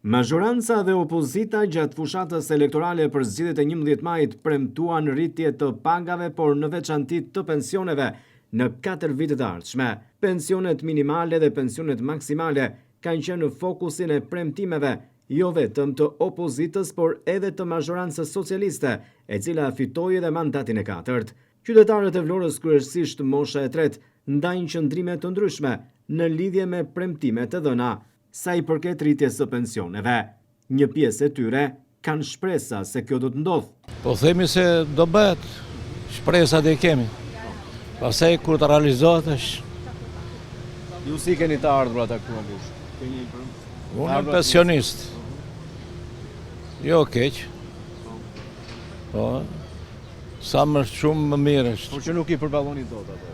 Mazhoranca dhe opozita gjatë fushatës elektorale për zgjedhjet e 11 majit premtuan rritje të pagave, por në veçanti të pensioneve në 4 vitet e ardhshme. Pensionet minimale dhe pensionet maksimale kanë qenë në fokusin e premtimeve jo vetëm të opozitës, por edhe të mazhorancës socialiste, e cila fitoi edhe mandatin e 4. Qytetarët e Vlorës, kryesisht mosha e 3, ndajnë qëndrime të ndryshme në lidhje me premtimet e dhëna sa i përket rritjes së pensioneve. Një pjesë e tyre kanë shpresa se kjo do të ndodhë. Po themi se do bëhet, shpresat e kemi. Pastaj kur të realizohet është. Ju si keni të ardhur ata këtu ambush? Unë jam pensionist. Jo keq. Po, sa më shumë më mirë është. Por që nuk i përballoni dot ato.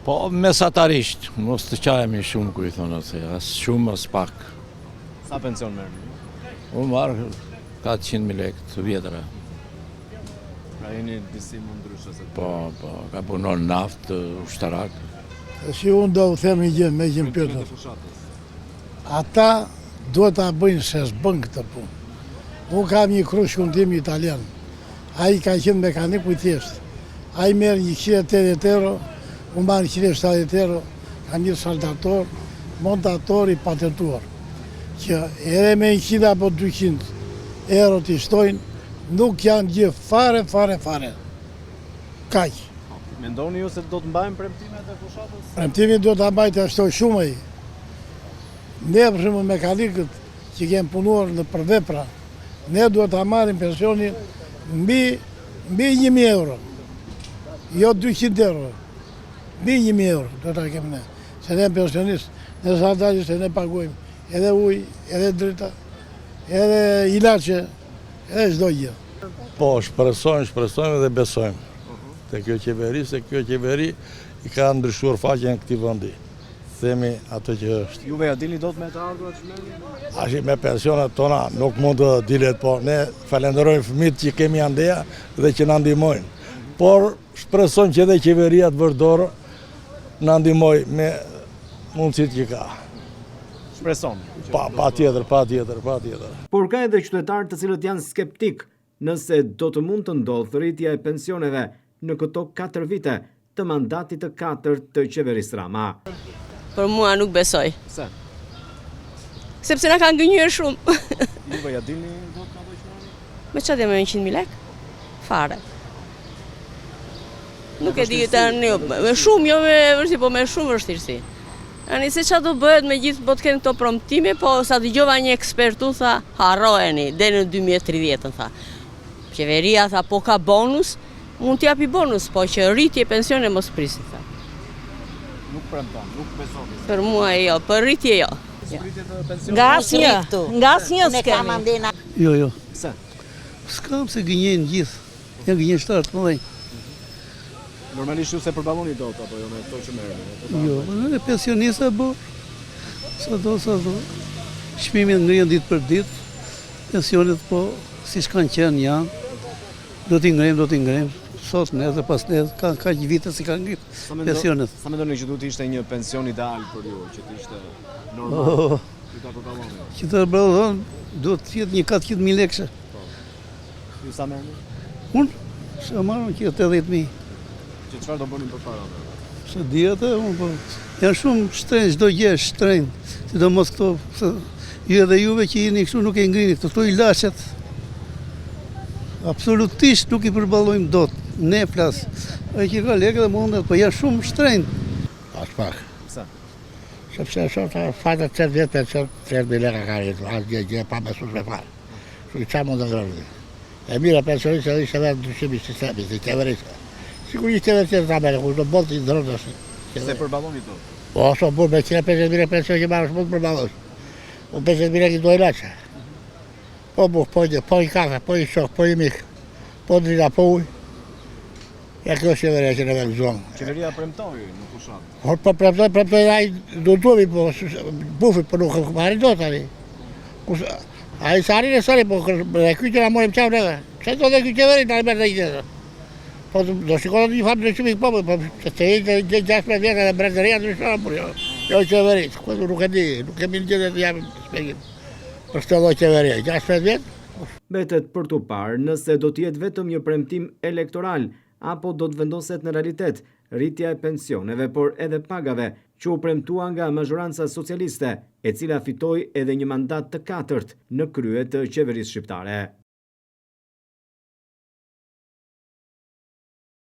Po, mesatarisht, mos të qajemi shumë, ku i thonë se, as shumë, as pak. Sa pension merrni? Unë marrë 400.000 lekë të vjetra. Pra jeni disi më ndryshë se të... Po, ka punon naftë, ushtarak. Si unë do u them një gjë me që më pyetën. Ata duhet ta bëjnë se s'bën këtë punë. Unë kam një krushkun tim italian. Ai ka qenë mekanik i thjeshtë. Ai merr 180 euro. Unë marrë 170 euro, ka një saldator, montator i patentuar, që edhe me 100 apo 200 euro t'i shtojnë, nuk janë gjë fare. Kaq. Mendoni ju se do të mbajnë premtimet e fushatës? Premtimin do të mbajtë ashtu shumë ai. Ne për shembull mekanikët që kemë punuar në për vepra, ne duhet ta marrim pensionin mbi 1.000 euro, jo 200 euro. Mbi 1.000 euro do ta kemi ne. Se ne pensionist, ne saldatisht se ne paguajmë edhe ujë, edhe drita, edhe ilaçe, edhe çdo gjë. Po, shpresojmë dhe besojmë. Te kjo qeveri, se kjo qeveri i ka ndryshuar faqen këtij vendi. Themi ato që është. Juve ja dini dot me të ardhurat që merrni? Tash me pensionet tona nuk mund të dilet, po ne falenderojmë fëmijët që kemi andeja dhe që na ndihmojnë. Por shpresojmë që edhe qeveria të vërdorë na ndihmoj me mundësitë që ka. Shpreson. Pa tjetër. Por ka edhe qytetarë të cilët janë skeptik nëse do të mund të ndodhë rritja e pensioneve në këto 4 vite të mandatit të 4 të qeverisë Rama. Për mua nuk besoj. Pse? Sepse na kanë gënjur shumë. Juve ja dini dot me ato që merrni? Me çfarë dhe me 100.000 lekë? Fare. Nuk e di tani, me shumë, jo me vështirësi, po me shumë vështirësi. Ani se çfarë do bëhet me gjithë po të kenë këto premtime, po sa dëgjova një ekspertu tha, harrojeni deri në 2030, tha. Qeveria tha po ka bonus, mund t'japi bonus, po që rritje pensione mos prisi, tha. Nuk premton, nuk besoni. Për mua jo, për rritje jo. Nga asnjë s'kemi. Jo. Pse? S'kam se gënjen gjithë. Janë gënjeshtar të mëdhenj. Normalisht ju se përballoni dot apo jo me këto që merrni? Jo, në pensionista bo. Sa do. Çmimet ngrihen ditë për ditë. Pensionet po siç kanë qenë janë. Do t'i ngrejmë. Sot nesër pas nesër ka një vite si kanë ngritur pensionet. Sa mendoni që duhet ishte një pension ideal për ju, që të ishte normal? Që ta përballoni? Që ta përballon duhet të jetë një 400.000 lekë. Ju sa merrni? Unë sa marrëm që 80.000. Që çfarë do bënin për para? Se dieta, po janë shumë shtrenjtë, çdo gjë është shtrenjtë. Sidomos këto, ju edhe juve që jeni kështu nuk e ngrini këto ilaçet. Absolutisht nuk i përballojmë dot. Ne flas. Ai që ka lekë dhe mundet, po janë shumë shtrenjtë. As pak. Pse? Sepse sot fata 30 lekë ka rritur, as gjë pa besues me fare. Kështu që mund të ndërrojë. E mira pensionistë edhe ishte vetë ndryshimi i sistemit, i qeverisë. Sigurisht edhe që ta merre kush do botë i ndronë. Se përballoni dot? Po, so burr me 150.000 pension që marrësh mund të përballosh. Unë 50.000 lekë do ilaçe. Po i kafe, po i shok, po i mik, po drita, po ujë. Ja kjo është qeveria që ne vëgëzuam. Qeveria premtoi në fushat. Po premtoi ai do duhet po bufi po nuk marrin dot tani. Ai sari po e ky që na morim çau neve. Çe do të ky qeveri na merr gjë. Po do shikoj një fat ndryshimi po se të 6 vjetë dhe brezëria ndryshon, por jo. Jo qeverisë, këtu nuk e di, nuk kemi në gjithë të jam shpjegim për shtë lloj qeveria, 16 vjet. Betet për t'u parë nëse do t'jetë vetëm një premtim elektoral apo do të vendoset në realitet rritja e pensioneve, por edhe pagave që u premtua nga mazhoranca socialiste, e cila fitoi edhe një mandat të katërt në krye të qeverisë shqiptare.